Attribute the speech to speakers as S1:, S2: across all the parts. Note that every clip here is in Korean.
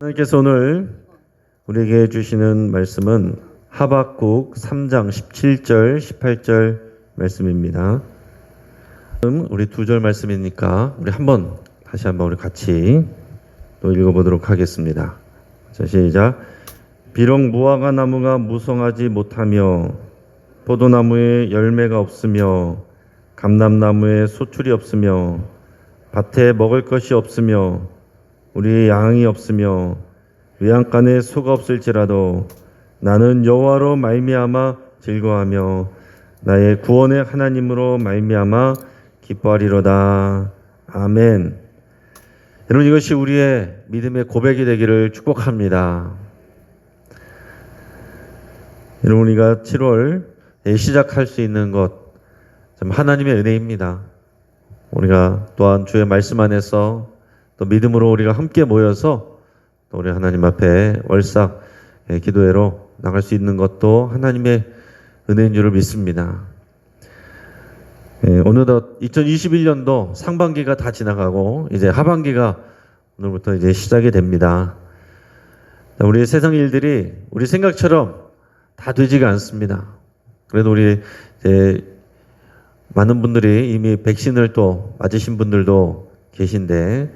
S1: 하나님께서 오늘 우리에게 주시는 말씀은 하박국 3장 17절 18절 말씀입니다. 우리 2절 말씀이니까 우리 다시 한번 우리 같이 또 읽어보도록 하겠습니다. 자, 시작. 비록 무화과 나무가 무성하지 못하며 포도나무에 열매가 없으며 감람나무에 소출이 없으며 밭에 먹을 것이 없으며 우리의 양이 없으며 외양간에 소가 없을지라도 나는 여호와로 말미암아 즐거워하며 나의 구원의 하나님으로 말미암아 기뻐하리로다. 아멘. 여러분, 이것이 우리의 믿음의 고백이 되기를 축복합니다. 여러분, 우리가 7월에 시작할 수 있는 것 참 하나님의 은혜입니다. 우리가 또한 주의 말씀 안에서 또 믿음으로 우리가 함께 모여서 또 우리 하나님 앞에 월삭 기도회로 나갈 수 있는 것도 하나님의 은혜인 줄을 믿습니다. 어느덧 2021년도 상반기가 다 지나가고 이제 하반기가 오늘부터 이제 시작이 됩니다. 우리 세상 일들이 우리 생각처럼 다 되지가 않습니다. 그래도 우리 이제 많은 분들이 이미 백신을 또 맞으신 분들도 계신데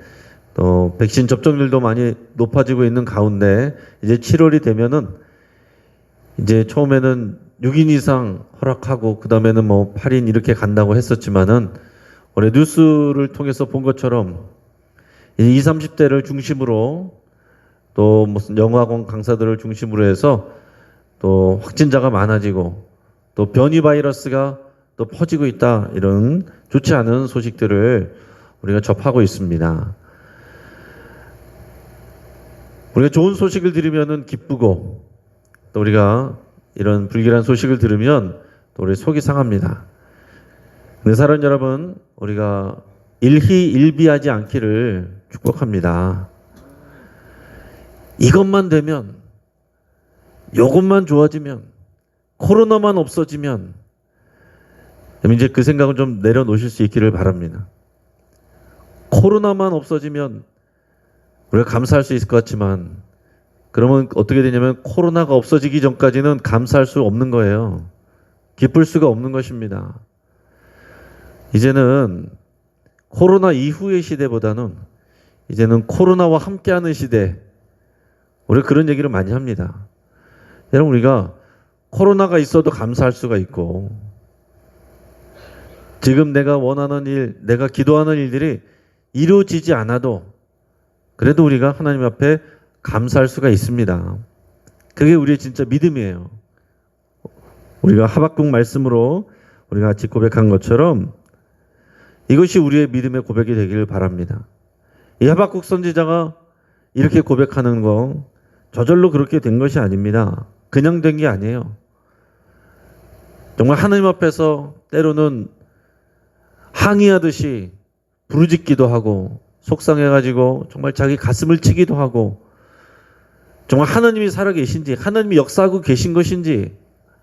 S1: 또 백신 접종률도 많이 높아지고 있는 가운데 이제 7월이 되면은 이제 처음에는 6인 이상 허락하고 그 다음에는 뭐 8인 이렇게 간다고 했었지만은 올해 뉴스를 통해서 본 것처럼 20, 30대를 중심으로 또 무슨 영어학원 강사들을 중심으로 해서 또 확진자가 많아지고 또 변이 바이러스가 또 퍼지고 있다, 이런 좋지 않은 소식들을 우리가 접하고 있습니다. 우리가 좋은 소식을 들으면 기쁘고 또 우리가 이런 불길한 소식을 들으면 또 우리 속이 상합니다. 근데 사랑 여러분, 우리가 일희일비하지 않기를 축복합니다. 이것만 되면, 요것만 좋아지면, 코로나만 없어지면, 이제 그 생각은 좀 내려놓으실 수 있기를 바랍니다. 코로나만 없어지면 우리가 감사할 수 있을 것 같지만, 그러면 어떻게 되냐면 코로나가 없어지기 전까지는 감사할 수 없는 거예요. 기쁠 수가 없는 것입니다. 이제는 코로나 이후의 시대보다는 이제는 코로나와 함께하는 시대, 우리가 그런 얘기를 많이 합니다. 여러분, 우리가 코로나가 있어도 감사할 수가 있고, 지금 내가 원하는 일, 내가 기도하는 일들이 이루어지지 않아도 그래도 우리가 하나님 앞에 감사할 수가 있습니다. 그게 우리의 진짜 믿음이에요. 우리가 하박국 말씀으로 우리가 같이 고백한 것처럼 이것이 우리의 믿음의 고백이 되기를 바랍니다. 이 하박국 선지자가 이렇게 고백하는 거 저절로 그렇게 된 것이 아닙니다. 그냥 된 게 아니에요. 정말 하나님 앞에서 때로는 항의하듯이 부르짖기도 하고 속상해가지고 정말 자기 가슴을 치기도 하고, 정말 하나님이 살아계신지, 하나님이 역사하고 계신 것인지,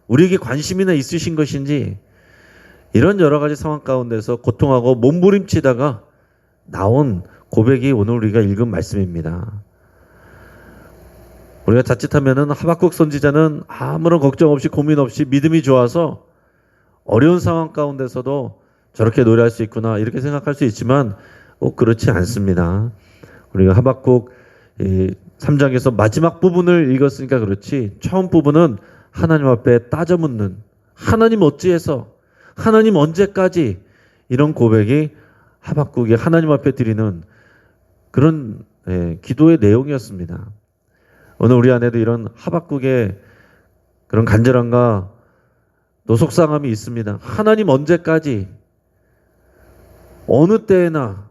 S1: 우리에게 관심이나 있으신 것인지, 이런 여러 가지 상황 가운데서 고통하고 몸부림치다가 나온 고백이 오늘 우리가 읽은 말씀입니다. 우리가 자칫하면은 하박국 선지자는 아무런 걱정 없이 고민 없이 믿음이 좋아서 어려운 상황 가운데서도 저렇게 노래할 수 있구나, 이렇게 생각할 수 있지만 꼭 그렇지 않습니다. 우리가 하박국 3장에서 마지막 부분을 읽었으니까 그렇지, 처음 부분은 하나님 앞에 따져 묻는, 하나님 어찌해서, 하나님 언제까지, 이런 고백이 하박국이 하나님 앞에 드리는 그런 기도의 내용이었습니다. 오늘 우리 안에도 이런 하박국의 그런 간절함과 또 속상함이 있습니다. 하나님 언제까지, 어느 때에나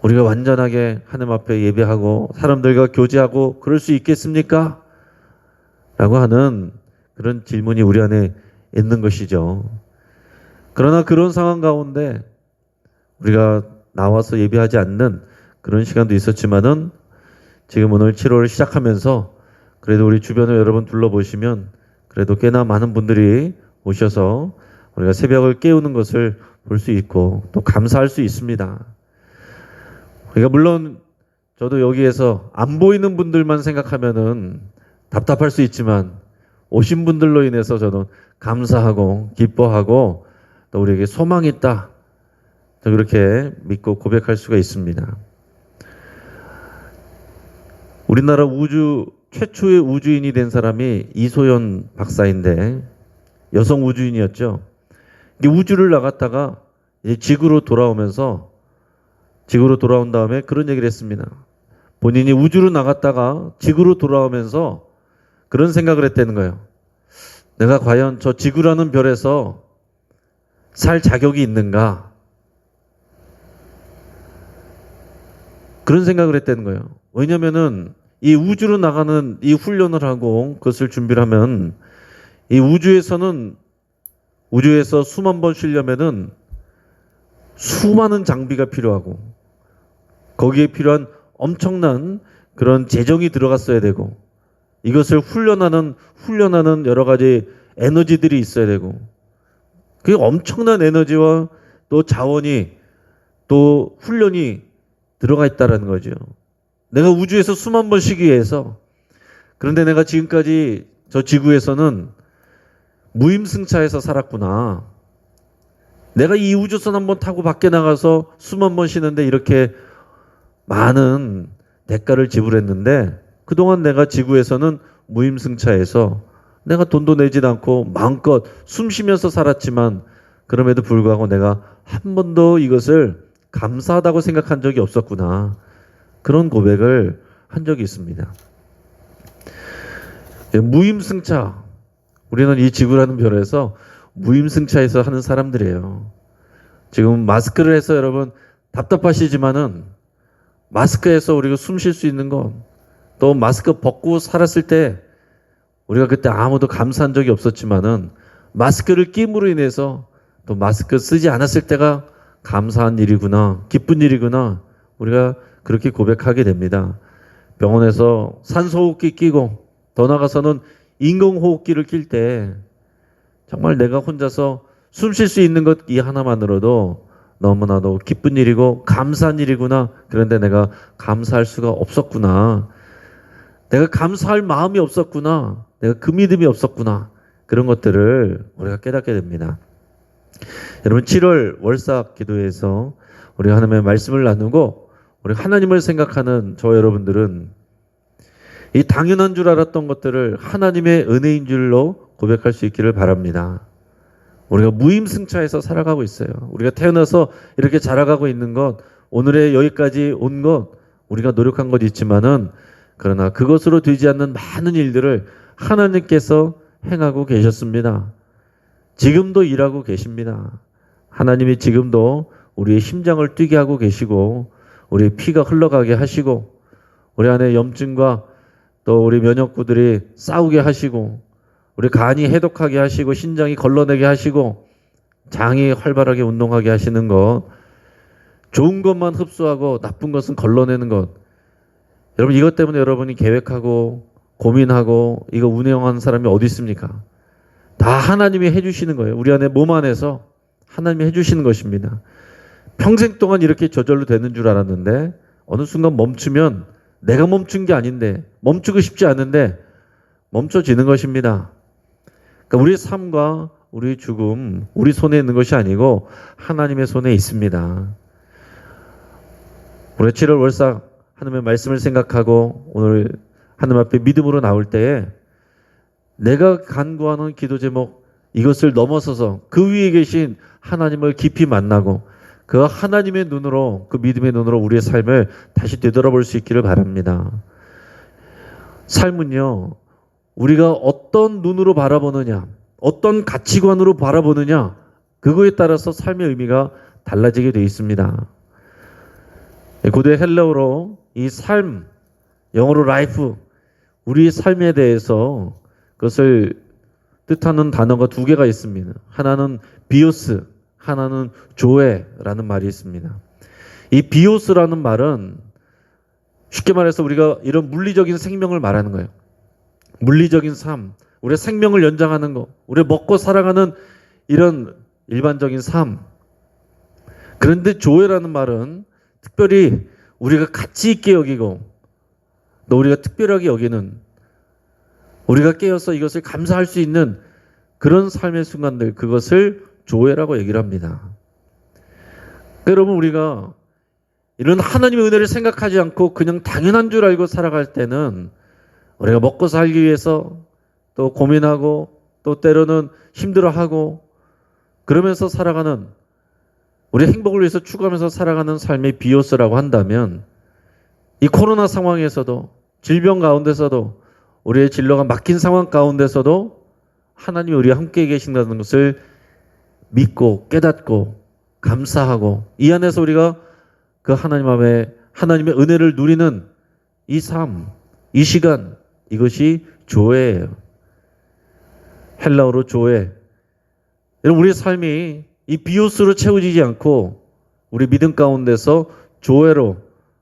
S1: 우리가 완전하게 하나님 앞에 예배하고 사람들과 교제하고 그럴 수 있겠습니까? 라고 하는 그런 질문이 우리 안에 있는 것이죠. 그러나 그런 상황 가운데 우리가 나와서 예배하지 않는 그런 시간도 있었지만은, 지금 오늘 7월을 시작하면서 그래도 우리 주변을 여러분 둘러보시면 그래도 꽤나 많은 분들이 오셔서 우리가 새벽을 깨우는 것을 볼 수 있고 또 감사할 수 있습니다. 우리가 물론 저도 여기에서 안 보이는 분들만 생각하면은 답답할 수 있지만 오신 분들로 인해서 저는 감사하고 기뻐하고 또 우리에게 소망이 있다. 저 그렇게 믿고 고백할 수가 있습니다. 우리나라 우주 최초의 우주인이 된 사람이 이소연 박사인데 여성 우주인이었죠. 우주를 나갔다가 이제 지구로 돌아온 다음에 그런 얘기를 했습니다. 본인이 우주로 나갔다가 지구로 돌아오면서 그런 생각을 했다는 거예요. 내가 과연 저 지구라는 별에서 살 자격이 있는가? 그런 생각을 했다는 거예요. 왜냐면은 이 우주로 나가는 이 훈련을 하고 그것을 준비를 하면 이 우주에서 수만 번 쉬려면은 수많은 장비가 필요하고 거기에 필요한 엄청난 그런 재정이 들어갔어야 되고 이것을 훈련하는 여러 가지 에너지들이 있어야 되고 그 엄청난 에너지와 또 자원이 또 훈련이 들어가 있다라는 거죠. 내가 우주에서 수만 번 쉬기 위해서 그런데 내가 지금까지 저 지구에서는 무임승차해서 살았구나. 내가 이 우주선 한번 타고 밖에 나가서 수만 번 쉬는데 이렇게 많은 대가를 지불했는데 그동안 내가 지구에서는 무임승차해서 내가 돈도 내지 않고 마음껏 숨 쉬면서 살았지만 그럼에도 불구하고 내가 한 번도 이것을 감사하다고 생각한 적이 없었구나. 그런 고백을 한 적이 있습니다. 무임승차. 우리는 이 지구라는 별에서 무임승차해서 하는 사람들이에요. 지금 마스크를 해서 여러분 답답하시지만은 마스크에서 우리가 숨 쉴 수 있는 건 또 마스크 벗고 살았을 때 우리가 그때 아무도 감사한 적이 없었지만은 마스크를 끼므로 인해서 또 마스크 쓰지 않았을 때가 감사한 일이구나, 기쁜 일이구나 우리가 그렇게 고백하게 됩니다. 병원에서 산소호흡기 끼고 더 나아가서는 인공호흡기를 낄 때 정말 내가 혼자서 숨 쉴 수 있는 것 이 하나만으로도 너무나도 기쁜 일이고 감사한 일이구나. 그런데 내가 감사할 수가 없었구나. 내가 감사할 마음이 없었구나. 내가 그 믿음이 없었구나. 그런 것들을 우리가 깨닫게 됩니다. 여러분 7월 월삭 기도에서 우리 하나님의 말씀을 나누고 우리 하나님을 생각하는 저 여러분들은 이 당연한 줄 알았던 것들을 하나님의 은혜인 줄로 고백할 수 있기를 바랍니다. 우리가 무임승차해서 살아가고 있어요. 우리가 태어나서 이렇게 자라가고 있는 것, 오늘의 여기까지 온 것, 우리가 노력한 것 있지만은 그러나 그것으로 되지 않는 많은 일들을 하나님께서 행하고 계셨습니다. 지금도 일하고 계십니다. 하나님이 지금도 우리의 심장을 뛰게 하고 계시고 우리의 피가 흘러가게 하시고 우리 안에 염증과 또 우리 면역구들이 싸우게 하시고 우리 간이 해독하게 하시고 신장이 걸러내게 하시고 장이 활발하게 운동하게 하시는 것, 좋은 것만 흡수하고 나쁜 것은 걸러내는 것. 여러분 이것 때문에 여러분이 계획하고 고민하고 이거 운영하는 사람이 어디 있습니까? 다 하나님이 해주시는 거예요. 우리 안에 몸 안에서 하나님이 해주시는 것입니다. 평생 동안 이렇게 저절로 되는 줄 알았는데 어느 순간 멈추면 내가 멈춘 게 아닌데 멈추고 싶지 않은데 멈춰지는 것입니다. 그러니까 우리의 삶과 우리의 죽음 우리 손에 있는 것이 아니고 하나님의 손에 있습니다. 우리 7월 월삭 하나님의 말씀을 생각하고 오늘 하나님 앞에 믿음으로 나올 때에 내가 간구하는 기도 제목 이것을 넘어서서 그 위에 계신 하나님을 깊이 만나고 그 하나님의 눈으로 그 믿음의 눈으로 우리의 삶을 다시 되돌아볼 수 있기를 바랍니다. 삶은요 우리가 어떤 눈으로 바라보느냐 어떤 가치관으로 바라보느냐 그거에 따라서 삶의 의미가 달라지게 되어 있습니다. 고대 헬라어로 이 삶 영어로 라이프 우리의 삶에 대해서 그것을 뜻하는 단어가 두 개가 있습니다. 하나는 비오스, 하나는 조에라는 말이 있습니다. 이 비오스라는 말은 쉽게 말해서 우리가 이런 물리적인 생명을 말하는 거예요. 물리적인 삶, 우리의 생명을 연장하는 것, 우리 먹고 살아가는 이런 일반적인 삶. 그런데 조에라는 말은 특별히 우리가 가치 있게 여기고 또 우리가 특별하게 여기는, 우리가 깨어서 이것을 감사할 수 있는 그런 삶의 순간들, 그것을 조회라고 얘기를 합니다. 그러니까 여러분, 우리가 이런 하나님의 은혜를 생각하지 않고 그냥 당연한 줄 알고 살아갈 때는 우리가 먹고 살기 위해서 또 고민하고 또 때로는 힘들어하고 그러면서 살아가는, 우리 행복을 위해서 추구하면서 살아가는 삶의 비오스라고 한다면, 이 코로나 상황에서도, 질병 가운데서도, 우리의 진로가 막힌 상황 가운데서도 하나님이 우리와 함께 계신다는 것을 믿고 깨닫고 감사하고 이 안에서 우리가 그 하나님의 은혜를 누리는 이 삶, 이 시간, 이것이 조회예요. 헬라어로 조회. 여러분, 우리의 삶이 이 비오스로 채워지지 않고 우리 믿음 가운데서 조회로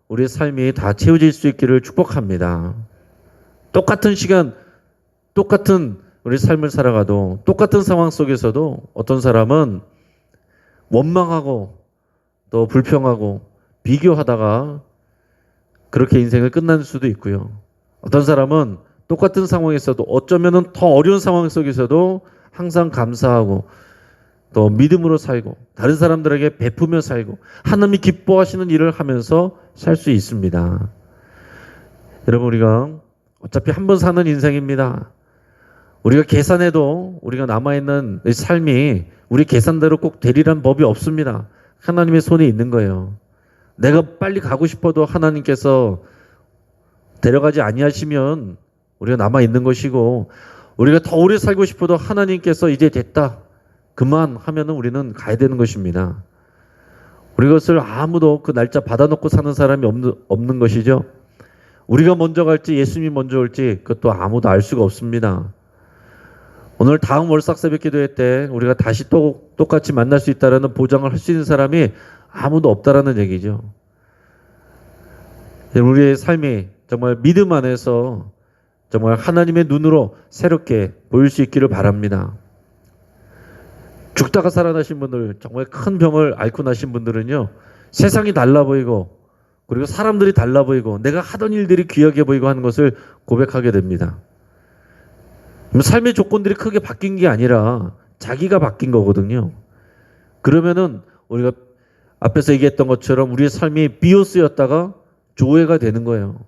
S1: 우리의 삶이 다 채워질 수 있기를 축복합니다. 똑같은 시간, 똑같은 우리 삶을 살아가도 똑같은 상황 속에서도 어떤 사람은 원망하고 또 불평하고 비교하다가 그렇게 인생을 끝날 수도 있고요. 어떤 사람은 똑같은 상황에서도 어쩌면 더 어려운 상황 속에서도 항상 감사하고 또 믿음으로 살고 다른 사람들에게 베푸며 살고 하나님이 기뻐하시는 일을 하면서 살 수 있습니다. 여러분, 우리가 어차피 한 번 사는 인생입니다. 우리가 계산해도 우리가 남아있는 삶이 우리 계산대로 꼭 되리란 법이 없습니다. 하나님의 손에 있는 거예요. 내가 빨리 가고 싶어도 하나님께서 데려가지 아니하시면 우리가 남아있는 것이고, 우리가 더 오래 살고 싶어도 하나님께서 이제 됐다, 그만 하면은 우리는 가야 되는 것입니다. 우리 것을 아무도 그 날짜 받아놓고 사는 사람이 없는 것이죠. 우리가 먼저 갈지 예수님이 먼저 올지 그것도 아무도 알 수가 없습니다. 오늘 다음 월삭 새벽 기도회 때 우리가 다시 또 똑같이 만날 수 있다라는 보장을 할 수 있는 사람이 아무도 없다라는 얘기죠. 우리의 삶이 정말 믿음 안에서 정말 하나님의 눈으로 새롭게 보일 수 있기를 바랍니다. 죽다가 살아나신 분들, 정말 큰 병을 앓고 나신 분들은요, 세상이 달라 보이고 그리고 사람들이 달라 보이고 내가 하던 일들이 귀하게 보이고 하는 것을 고백하게 됩니다. 삶의 조건들이 크게 바뀐 게 아니라 자기가 바뀐 거거든요. 그러면은 우리가 앞에서 얘기했던 것처럼 우리의 삶이 비오스였다가 조회가 되는 거예요.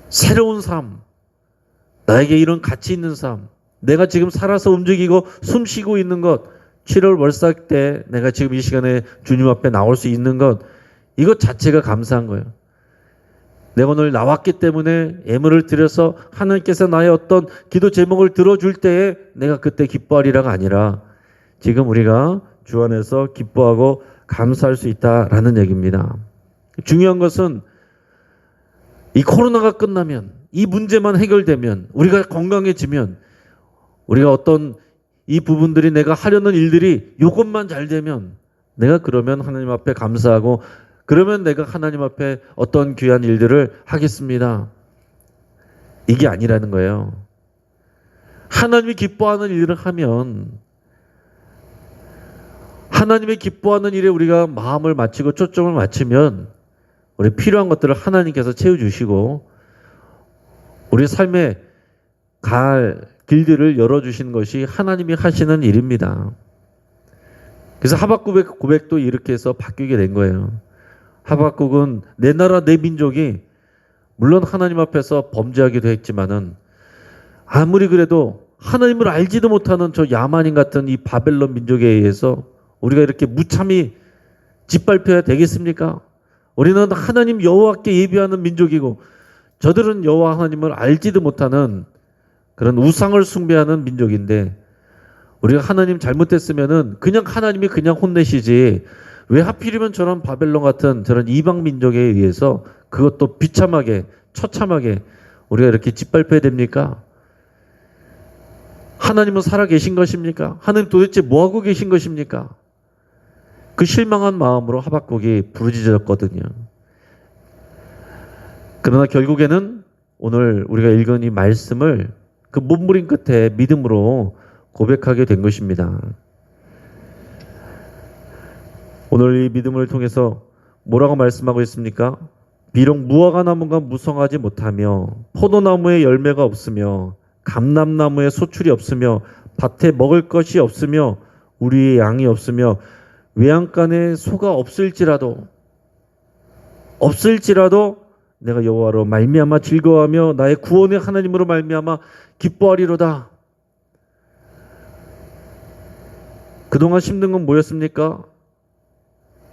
S1: 새로운 삶, 나에게 이런 가치 있는 삶, 내가 지금 살아서 움직이고 숨 쉬고 있는 것, 7월 월삭 때 내가 지금 이 시간에 주님 앞에 나올 수 있는 것, 이것 자체가 감사한 거예요. 내가 오늘 나왔기 때문에 예물을 드려서 하나님께서 나의 어떤 기도 제목을 들어줄 때에 내가 그때 기뻐하리라가 아니라 지금 우리가 주 안에서 기뻐하고 감사할 수 있다라는 얘기입니다. 중요한 것은 이 코로나가 끝나면, 이 문제만 해결되면, 우리가 건강해지면, 우리가 어떤 이 부분들이 내가 하려는 일들이 이것만 잘 되면 내가 그러면 하나님 앞에 감사하고 그러면 내가 하나님 앞에 어떤 귀한 일들을 하겠습니다. 이게 아니라는 거예요. 하나님이 기뻐하는 일을 하면, 하나님이 기뻐하는 일에 우리가 마음을 맞추고 초점을 맞추면 우리 필요한 것들을 하나님께서 채워주시고 우리 삶에 갈 길들을 열어주시는 것이 하나님이 하시는 일입니다. 그래서 하박국의 고백도 이렇게 해서 바뀌게 된 거예요. 하박국은 내 나라 내 민족이 물론 하나님 앞에서 범죄하기도 했지만은 아무리 그래도 하나님을 알지도 못하는 저 야만인 같은 이 바벨론 민족에 의해서 우리가 이렇게 무참히 짓밟혀야 되겠습니까? 우리는 하나님 여호와께 예비하는 민족이고 저들은 여호와 하나님을 알지도 못하는 그런 우상을 숭배하는 민족인데 우리가 하나님 잘못했으면은 그냥 하나님이 그냥 혼내시지 왜 하필이면 저런 바벨론 같은 저런 이방 민족에 의해서 그것도 비참하게 처참하게 우리가 이렇게 짓밟혀야 됩니까? 하나님은 살아 계신 것입니까? 하나님 도대체 뭐하고 계신 것입니까? 그 실망한 마음으로 하박국이 부르짖었거든요. 그러나 결국에는 오늘 우리가 읽은 이 말씀을 그 몸부림 끝에 믿음으로 고백하게 된 것입니다. 오늘 이 믿음을 통해서 뭐라고 말씀하고 있습니까? 비록 무화과 나무가 무성하지 못하며 포도나무에 열매가 없으며 감람나무에 소출이 없으며 밭에 먹을 것이 없으며 우리의 양이 없으며 외양간에 소가 없을지라도 내가 여호와로 말미암아 즐거워하며 나의 구원의 하나님으로 말미암아 기뻐하리로다. 그동안 힘든 건 뭐였습니까?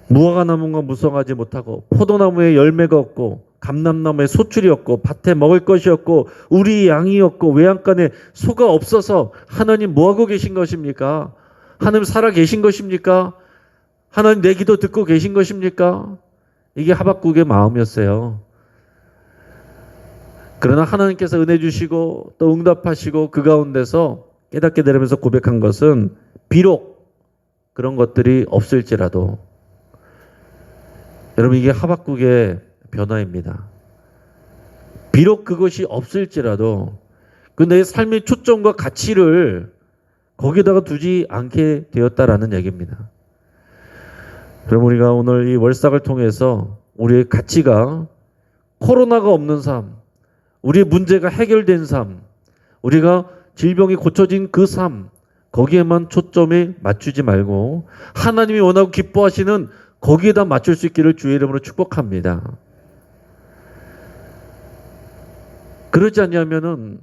S1: 무화과 나무가 무성하지 못하고 포도나무에 열매가 없고 감람나무에 소출이 없고 밭에 먹을 것이 없고 우리 양이 없고 외양간에 소가 없어서 하나님 뭐하고 계신 것입니까? 하나님 살아 계신 것입니까? 하나님 내 기도 듣고 계신 것입니까? 이게 하박국의 마음이었어요. 그러나 하나님께서 은혜 주시고 또 응답하시고 그 가운데서 깨닫게 되면서 고백한 것은 비록 그런 것들이 없을지라도, 여러분 이게 하박국의 변화입니다. 비록 그것이 없을지라도 그 내 삶의 초점과 가치를 거기다가 두지 않게 되었다라는 얘기입니다. 그럼 우리가 오늘 이 월삭을 통해서 우리의 가치가 코로나가 없는 삶, 우리의 문제가 해결된 삶, 우리가 질병이 고쳐진 그 삶, 거기에만 초점을 맞추지 말고 하나님이 원하고 기뻐하시는 거기에다 맞출 수 있기를 주의 이름으로 축복합니다. 그러지 않냐면은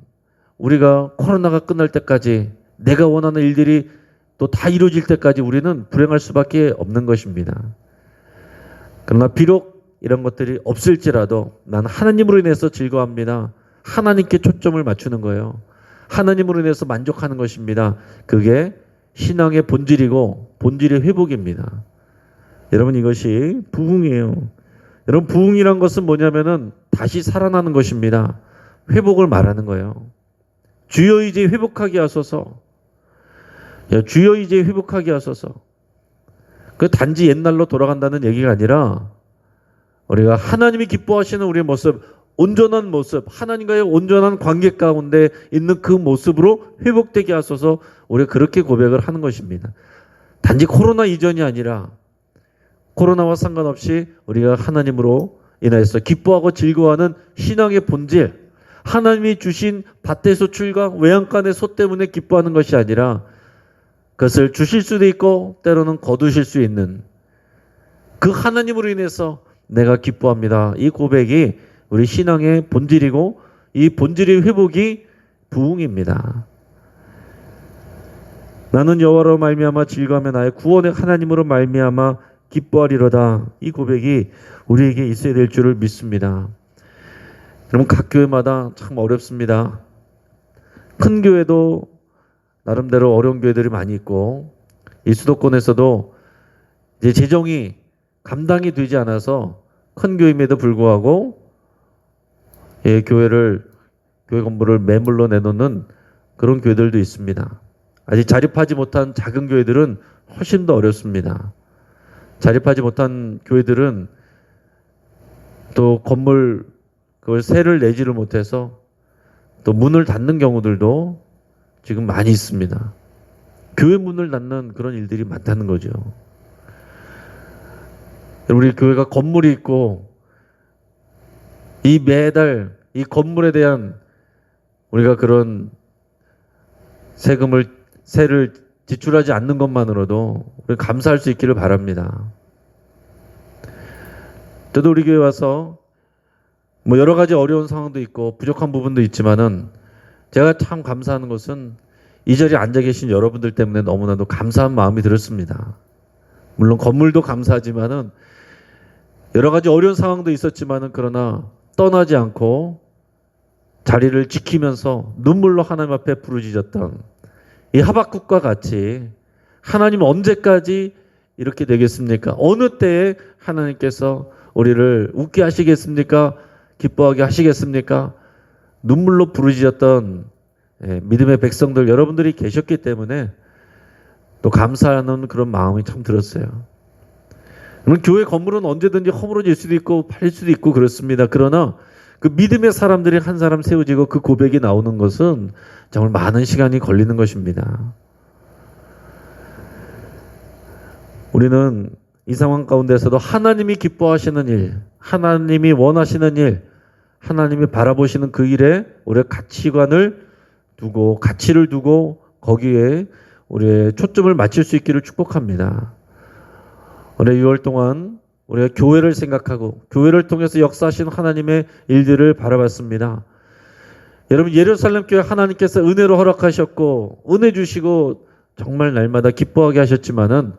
S1: 우리가 코로나가 끝날 때까지 내가 원하는 일들이 또 다 이루어질 때까지 우리는 불행할 수밖에 없는 것입니다. 그러나 비록 이런 것들이 없을지라도 난 하나님으로 인해서 즐거워합니다. 하나님께 초점을 맞추는 거예요. 하나님으로 인해서 만족하는 것입니다. 그게 신앙의 본질이고 본질의 회복입니다. 여러분 이것이 부흥이에요. 여러분 부흥이란 것은 뭐냐면은 다시 살아나는 것입니다. 회복을 말하는 거예요. 주여 이제 회복하게 하소서. 주여 이제 회복하게 하소서. 그 단지 옛날로 돌아간다는 얘기가 아니라 우리가 하나님이 기뻐하시는 우리의 모습, 온전한 모습, 하나님과의 온전한 관계 가운데 있는 그 모습으로 회복되게 하소서. 우리가 그렇게 고백을 하는 것입니다. 단지 코로나 이전이 아니라 코로나와 상관없이 우리가 하나님으로 인해서 기뻐하고 즐거워하는 신앙의 본질, 하나님이 주신 밭의 소출과 외양간의 소 때문에 기뻐하는 것이 아니라 그것을 주실 수도 있고 때로는 거두실 수 있는 그 하나님으로 인해서 내가 기뻐합니다. 이 고백이 우리 신앙의 본질이고 이 본질의 회복이 부흥입니다. 나는 여호와로 말미암아 즐거워하며 나의 구원의 하나님으로 말미암아 기뻐하리로다. 이 고백이 우리에게 있어야 될 줄을 믿습니다. 여러분 각 교회마다 참 어렵습니다. 큰 교회도 나름대로 어려운 교회들이 많이 있고 이 수도권에서도 이제 재정이 감당이 되지 않아서 큰 교회임에도 불구하고 교회 건물을 매물로 내놓는 그런 교회들도 있습니다. 아직 자립하지 못한 작은 교회들은 훨씬 더 어렵습니다. 자립하지 못한 교회들은 또 건물 그걸 세를 내지를 못해서 또 문을 닫는 경우들도 지금 많이 있습니다. 교회 문을 닫는 그런 일들이 많다는 거죠. 우리 교회가 건물이 있고 이 매달 이 건물에 대한 우리가 그런 세를 지출하지 않는 것만으로도 우리 감사할 수 있기를 바랍니다. 저도 우리 교회 와서 뭐 여러 가지 어려운 상황도 있고 부족한 부분도 있지만은 제가 참 감사하는 것은 이 자리에 앉아 계신 여러분들 때문에 너무나도 감사한 마음이 들었습니다. 물론 건물도 감사하지만은 여러 가지 어려운 상황도 있었지만은 그러나 떠나지 않고 자리를 지키면서 눈물로 하나님 앞에 부르짖었던 이 하박국과 같이 하나님 언제까지 이렇게 되겠습니까? 어느 때에 하나님께서 우리를 웃게 하시겠습니까? 기뻐하게 하시겠습니까? 눈물로 부르짖었던 믿음의 백성들 여러분들이 계셨기 때문에 또 감사하는 그런 마음이 참 들었어요. 교회 건물은 언제든지 허물어질 수도 있고 팔릴 수도 있고 그렇습니다. 그러나 그 믿음의 사람들이 한 사람 세워지고 그 고백이 나오는 것은 정말 많은 시간이 걸리는 것입니다. 우리는 이 상황 가운데서도 하나님이 기뻐하시는 일, 하나님이 원하시는 일, 하나님이 바라보시는 그 일에 우리의 가치관을 두고, 가치를 두고 거기에 우리의 초점을 맞출 수 있기를 축복합니다. 올해 6월 동안 우리가 교회를 생각하고 교회를 통해서 역사하신 하나님의 일들을 바라봤습니다. 여러분, 예루살렘 교회 하나님께서 은혜로 허락하셨고 은혜 주시고 정말 날마다 기뻐하게 하셨지만은,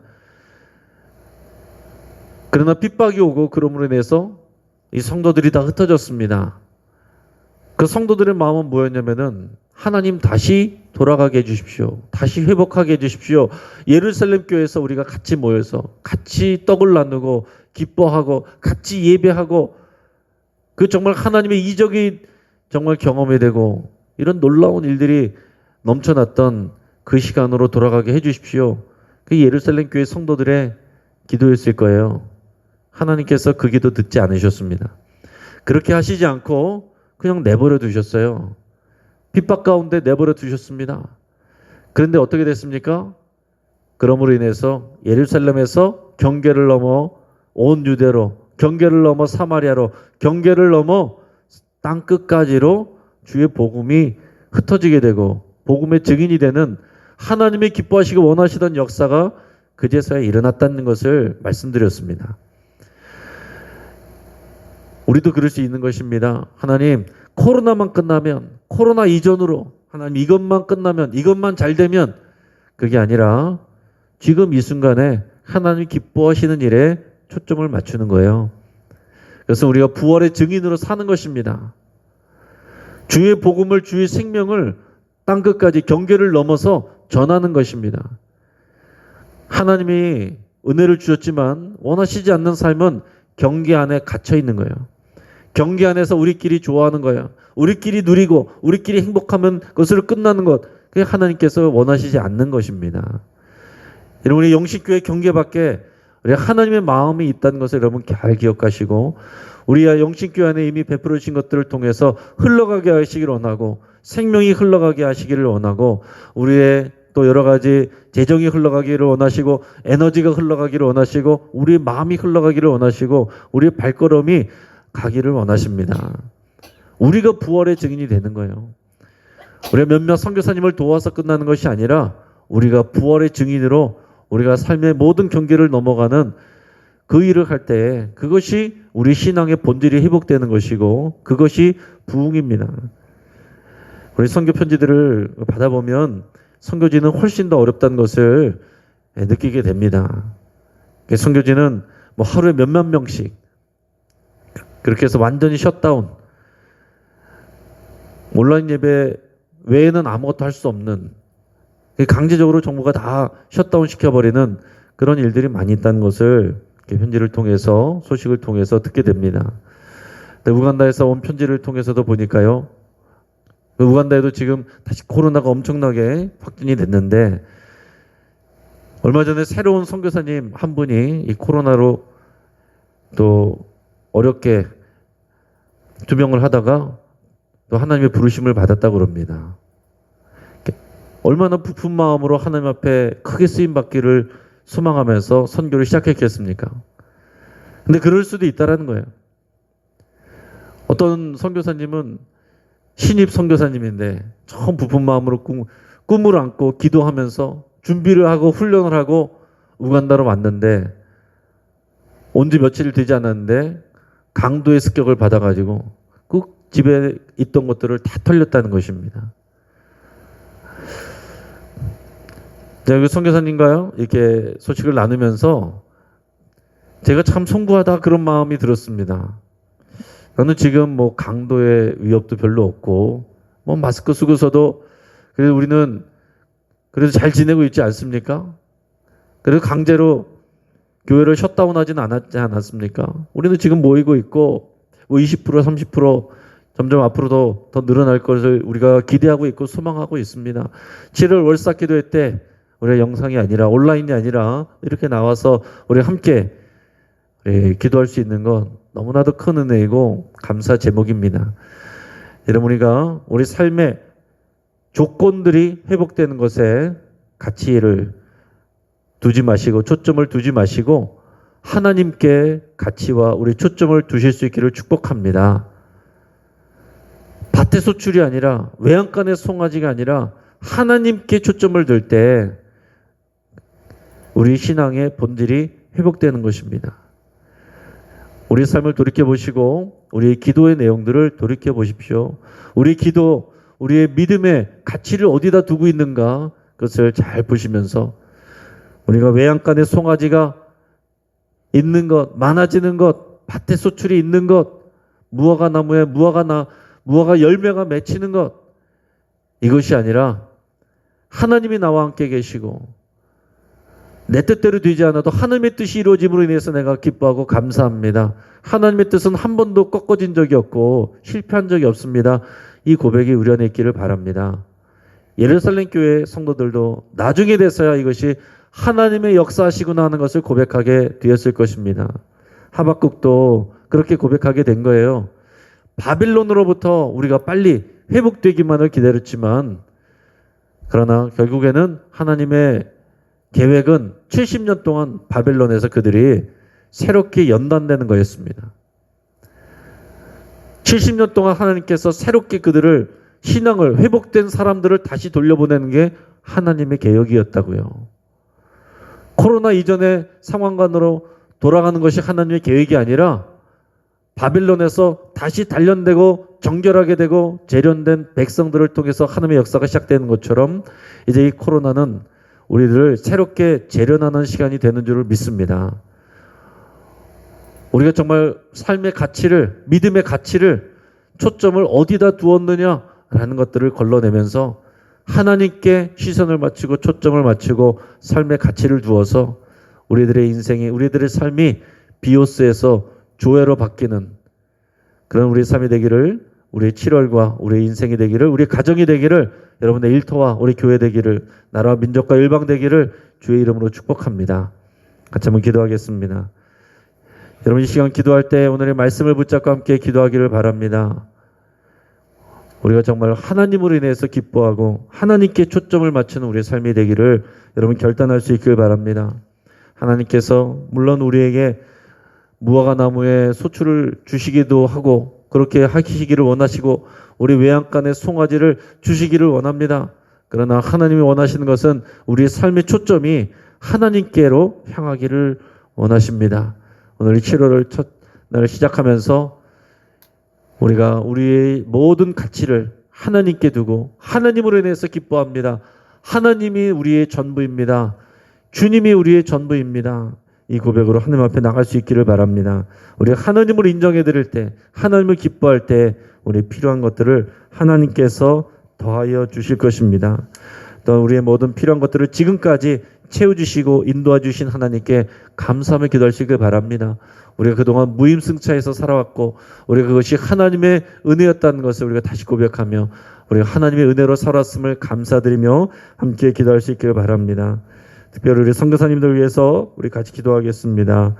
S1: 그러나 핍박이 오고 그러므로 인해서 이 성도들이 다 흩어졌습니다. 그 성도들의 마음은 뭐였냐면은, 하나님 다시 돌아가게 해주십시오. 다시 회복하게 해주십시오. 예루살렘 교회에서 우리가 같이 모여서 같이 떡을 나누고 기뻐하고 같이 예배하고, 그 정말 하나님의 이적이 정말 경험이 되고 이런 놀라운 일들이 넘쳐났던 그 시간으로 돌아가게 해주십시오. 그 예루살렘 교회 성도들의 기도였을 거예요. 하나님께서 그 기도 듣지 않으셨습니다. 그렇게 하시지 않고 그냥 내버려 두셨어요. 핍박 가운데 내버려 두셨습니다. 그런데 어떻게 됐습니까? 그러므로 인해서 예루살렘에서 경계를 넘어 온 유대로, 경계를 넘어 사마리아로, 경계를 넘어 땅끝까지로 주의 복음이 흩어지게 되고 복음의 증인이 되는, 하나님의 기뻐하시고 원하시던 역사가 그제서야 일어났다는 것을 말씀드렸습니다. 우리도 그럴 수 있는 것입니다. 하나님, 코로나만 끝나면, 코로나 이전으로 하나님 이것만 끝나면, 이것만 잘 되면, 그게 아니라 지금 이 순간에 하나님 기뻐하시는 일에 초점을 맞추는 거예요. 그래서 우리가 부활의 증인으로 사는 것입니다. 주의 복음을, 주의 생명을 땅끝까지 경계를 넘어서 전하는 것입니다. 하나님이 은혜를 주셨지만 원하시지 않는 삶은 경계 안에 갇혀 있는 거예요. 경계 안에서 우리끼리 좋아하는 거예요. 우리끼리 누리고 우리끼리 행복하면 그것으로 끝나는 것, 그게 하나님께서 원하시지 않는 것입니다. 여러분, 우리 영식교회 경계 밖에 우리 하나님의 마음이 있다는 것을 여러분 잘 기억하시고, 우리가 영식교회 안에 이미 베풀어 주신 것들을 통해서 흘러가게 하시기를 원하고, 생명이 흘러가게 하시기를 원하고, 우리의 또 여러 가지 재정이 흘러가기를 원하시고, 에너지가 흘러가기를 원하시고, 우리의 마음이 흘러가기를 원하시고, 우리의 발걸음이 가기를 원하십니다. 우리가 부활의 증인이 되는 거예요. 우리가 몇몇 선교사님을 도와서 끝나는 것이 아니라 우리가 부활의 증인으로 우리가 삶의 모든 경계를 넘어가는 그 일을 할 때, 그것이 우리 신앙의 본질이 회복되는 것이고 그것이 부흥입니다. 우리 선교 편지들을 받아보면 선교지는 훨씬 더 어렵다는 것을 느끼게 됩니다. 선교지는 뭐 하루에 몇만 명씩 그렇게 해서 완전히 셧다운, 온라인 예배 외에는 아무것도 할 수 없는, 강제적으로 정부가 다 셧다운 시켜버리는 그런 일들이 많이 있다는 것을 편지를 통해서, 소식을 통해서 듣게 됩니다. 우간다에서 온 편지를 통해서도 보니까요, 우간다에도 지금 다시 코로나가 엄청나게 확진이 됐는데, 얼마 전에 새로운 선교사님 한 분이 이 코로나로 또 어렵게 투병을 하다가 또 하나님의 부르심을 받았다고 그럽니다. 얼마나 부푼 마음으로 하나님 앞에 크게 쓰임받기를 소망하면서 선교를 시작했겠습니까? 근데 그럴 수도 있다라는 거예요. 어떤 선교사님은 신입 선교사님인데 처음 부푼 마음으로 꿈을 안고 기도하면서 준비를 하고 훈련을 하고 우간다로 왔는데, 온 지 며칠 되지 않았는데 강도의 습격을 받아가지고 그 집에 있던 것들을 다 털렸다는 것입니다. 제가 그 선교사님과요 이렇게 소식을 나누면서 제가 참 송구하다 그런 마음이 들었습니다. 저는 지금 뭐 강도의 위협도 별로 없고 뭐 마스크 쓰고서도 그래도 우리는 그래도 잘 지내고 있지 않습니까? 그래도 강제로 교회를 셧다운하지는 않았습니까? 우리는 지금 모이고 있고 뭐 20% 30% 점점 앞으로도 더 늘어날 것을 우리가 기대하고 있고 소망하고 있습니다. 7월 월삭 기도회 때 우리가 영상이 아니라 온라인이 아니라 이렇게 나와서 우리 함께 기도할 수 있는 건 너무나도 큰 은혜이고 감사 제목입니다. 여러분, 우리가 우리 삶의 조건들이 회복되는 것에 가치를 두지 마시고 초점을 두지 마시고 하나님께 가치와 우리 초점을 두실 수 있기를 축복합니다. 밭의 소출이 아니라 외양간의 송아지가 아니라 하나님께 초점을 둘 때 우리 신앙의 본질이 회복되는 것입니다. 우리 삶을 돌이켜보시고 우리의 기도의 내용들을 돌이켜보십시오. 우리 기도, 우리의 믿음의 가치를 어디다 두고 있는가 그것을 잘 보시면서 우리가 외양간의 송아지가 있는 것, 많아지는 것, 밭의 소출이 있는 것, 무화과 나무에 무화과 열매가 맺히는 것, 이것이 아니라 하나님이 나와 함께 계시고 내 뜻대로 되지 않아도 하나님의 뜻이 이루어짐으로 인해서 내가 기뻐하고 감사합니다. 하나님의 뜻은 한 번도 꺾어진 적이 없고 실패한 적이 없습니다. 이 고백이 우리 안에 있기를 바랍니다. 예루살렘 교회 성도들도 나중에 돼서야 이것이 하나님의 역사하시구나 하는 것을 고백하게 되었을 것입니다. 하박국도 그렇게 고백하게 된 거예요. 바빌론으로부터 우리가 빨리 회복되기만을 기다렸지만 그러나 결국에는 하나님의 계획은 70년 동안 바벨론에서 그들이 새롭게 연단되는 거였습니다. 70년 동안 하나님께서 새롭게 그들을 신앙을 회복된 사람들을 다시 돌려보내는 게 하나님의 계획이었다고요. 코로나 이전의 상황관으로 돌아가는 것이 하나님의 계획이 아니라 바빌론에서 다시 단련되고 정결하게 되고 재련된 백성들을 통해서 하나님의 역사가 시작되는 것처럼 이제 이 코로나는 우리들을 새롭게 재련하는 시간이 되는 줄을 믿습니다. 우리가 정말 삶의 가치를, 믿음의 가치를 초점을 어디다 두었느냐라는 것들을 걸러내면서 하나님께 시선을 맞추고 초점을 맞추고 삶의 가치를 두어서 우리들의 인생이, 우리들의 삶이 비오스에서 조회로 바뀌는 그런 우리의 삶이 되기를, 우리의 7월과 우리의 인생이 되기를, 우리의 가정이 되기를, 여러분의 일터와 우리 교회 되기를, 나라와 민족과 일방 되기를 주의 이름으로 축복합니다. 같이 한번 기도하겠습니다. 여러분 이 시간 기도할 때 오늘의 말씀을 붙잡고 함께 기도하기를 바랍니다. 우리가 정말 하나님으로 인해서 기뻐하고 하나님께 초점을 맞추는 우리의 삶이 되기를 여러분 결단할 수 있길 바랍니다. 하나님께서 물론 우리에게 무화과 나무에 소출을 주시기도 하고 그렇게 하시기를 원하시고 우리 외양간의 송아지를 주시기를 원합니다. 그러나 하나님이 원하시는 것은 우리의 삶의 초점이 하나님께로 향하기를 원하십니다. 오늘 7월을 첫날 시작하면서 우리가 우리의 모든 가치를 하나님께 두고 하나님으로 인해서 기뻐합니다. 하나님이 우리의 전부입니다. 주님이 우리의 전부입니다. 이 고백으로 하나님 앞에 나갈 수 있기를 바랍니다. 우리가 하나님을 인정해 드릴 때, 하나님을 기뻐할 때 우리 필요한 것들을 하나님께서 더하여 주실 것입니다. 또 우리의 모든 필요한 것들을 지금까지 채워주시고 인도해 주신 하나님께 감사하며 기도하시길 바랍니다. 우리가 그동안 무임승차에서 살아왔고 우리가 그것이 하나님의 은혜였다는 것을 우리가 다시 고백하며 우리가 하나님의 은혜로 살았음을 감사드리며 함께 기도할 수 있기를 바랍니다. 특별히 우리 선교사님들 위해서 우리 같이 기도하겠습니다.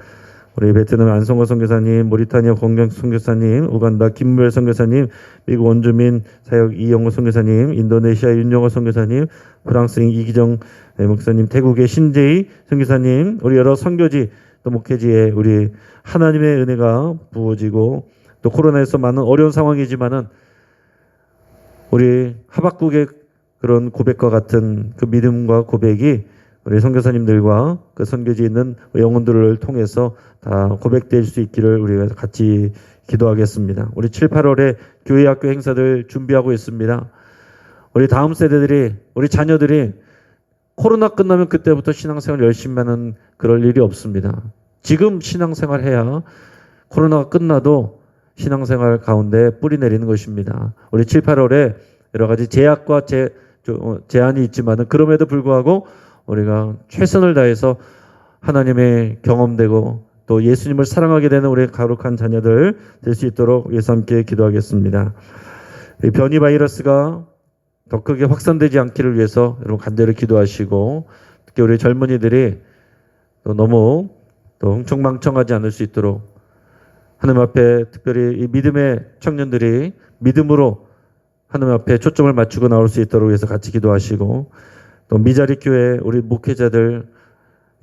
S1: 우리 베트남 안성호 선교사님, 모리타니아 공경 선교사님, 우간다 김무열 선교사님, 미국 원주민 사역 이영호 선교사님, 인도네시아 윤영호 선교사님, 프랑스인 이기정 목사님, 태국의 신재희 선교사님, 우리 여러 선교지 또 목회지에 우리 하나님의 은혜가 부어지고 또 코로나에서 많은 어려운 상황이지만은 우리 하박국의 그런 고백과 같은 그 믿음과 고백이 우리 선교사님들과 그 선교지에 있는 영혼들을 통해서 다 고백될 수 있기를 우리가 같이 기도하겠습니다. 우리 7, 8월에 교회 학교 행사들 준비하고 있습니다. 우리 다음 세대들이, 우리 자녀들이 코로나 끝나면 그때부터 신앙생활 열심히 하는 그럴 일이 없습니다. 지금 신앙생활 해야 코로나가 끝나도 신앙생활 가운데 뿌리 내리는 것입니다. 우리 7, 8월에 여러 가지 제약과 제한이 있지만은 그럼에도 불구하고 우리가 최선을 다해서 하나님의 경험되고 또 예수님을 사랑하게 되는 우리의 거룩한 자녀들 될 수 있도록 예수 함께 기도하겠습니다. 이 변이 바이러스가 더 크게 확산되지 않기를 위해서 여러분 간절히 기도하시고 특히 우리 젊은이들이 또 너무 또 흥청망청하지 않을 수 있도록 하나님 앞에 특별히 이 믿음의 청년들이 믿음으로 하나님 앞에 초점을 맞추고 나올 수 있도록 해서 같이 기도하시고 또 미자리 교회 우리 목회자들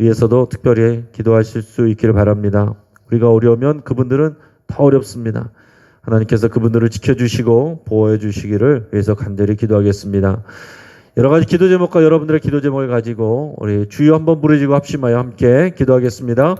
S1: 위해서도 특별히 기도하실 수 있기를 바랍니다. 우리가 어려우면 그분들은 더 어렵습니다. 하나님께서 그분들을 지켜주시고 보호해 주시기를 위해서 간절히 기도하겠습니다. 여러 가지 기도 제목과 여러분들의 기도 제목을 가지고 우리 주여 한번 부르짖고 합심하여 함께 기도하겠습니다.